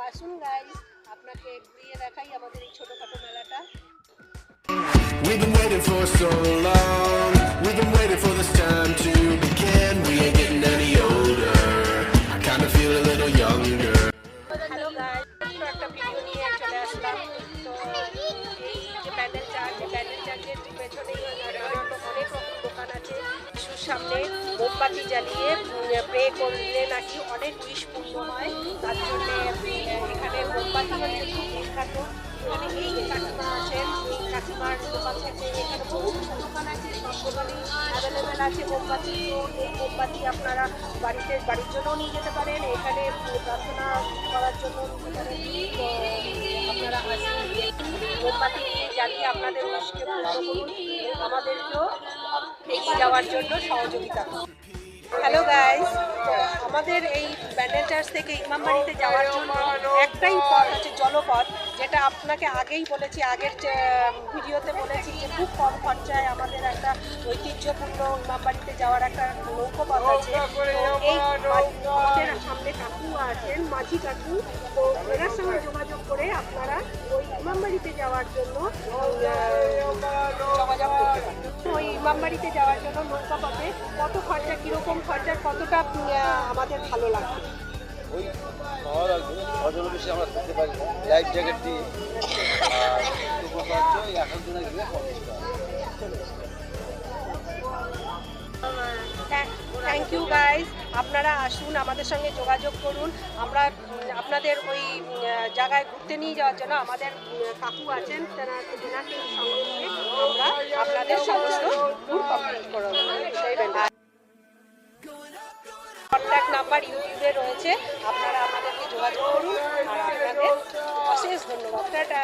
আসুন গাইস, আপনাকে ঘুরিয়ে দেখাই আমাদের এই ছোটখাটো মেলাটা। We've been waiting for so long. We've been waiting for this time to begin. We ain't getting any older. I kind of feel a little younger. Hello guys, একটা video নিয়ে চলে আসলাম। তো এই যে প্যান্ডেল চার্চের পেছনেই অনেক রকম দোকান আছে। যিশুর সামনে মোমবাতি জ্বালিয়ে প্রে করলে নাকি অনেক উইশ পূর্ণ হয়। তার জন্য এখানে মোমবাতি বিখ্যাত। এখানে এই যে কাকিমা আছেন, এই কাকিমার দোকান থেকে এখানে বহু দোকান আছে, সব দোকানেই অ্যাভেলেবেল আছে মোমবাতি। তো এই মোমবাতি আপনারা বাড়ির জন্যও নিয়ে যেতে পারেন, এখানে প্রার্থনা করার জন্য নিতে পারেন। তো আপনারা মোমবাতি নিয়ে জ্বালিয়ে আপনাদের উইশকে পূর্ণ করুন, আমাদেরকেও এগিয়ে যাওয়ার জন্য সহযোগিতা করুন। হ্যালো গাইস, আমাদের এই প্যান্ডেল চার্চ থেকে ইমামবাড়িতে যাওয়ার জন্য একটাই পথ হচ্ছে জলপথ, যেটা আপনাকে আগেই বলেছি, আগের ভিডিওতে বলেছি যে খুব কম খরচায় আমাদের একটা ঐতিহ্যপূর্ণ ইমামবাড়িতে যাওয়ার একটা নৌকোপথ আছে। তো এই আমাদের সামনে কাকু আছেন, মাঝি কাকু। তো এনার সঙ্গে যোগাযোগ করে আপনারা ওই ইমামবাড়িতে যাওয়ার জন্য যোগাযোগ করতে পারেন। ওই ইমামবাড়িতে যাওয়ার জন্য নৌকাপথে কত খরচা, কীরকম খরচা, কতটা আমাদের ভালো লাগবে। ওই ভালো লাগবে, অজনের বেশি আমরা থাকতে পারি না, লাইফ জ্যাকেট দিয়ে আর একজনে গিয়ে 50 টাকা। থ্যাংক ইউ গাইস, আপনারা আসুন, আমাদের সঙ্গে যোগাযোগ করুন। আমরা আপনাদের ওই জায়গায় ঘুরতে নিয়ে যাওয়ার জন্য আমাদের কাকু আছেন, তেনাকে সঙ্গে নিয়ে আমরা আপনাদের সমস্ত ট্যুর কমপ্লিট করব। কন্ট্যাক্ট নাম্বার ইউটিউবে রয়েছে, আপনারা আমাদেরকে যোগাযোগ করুন। আর আপনাদের অশেষ ধন্যবাদ। টাটা।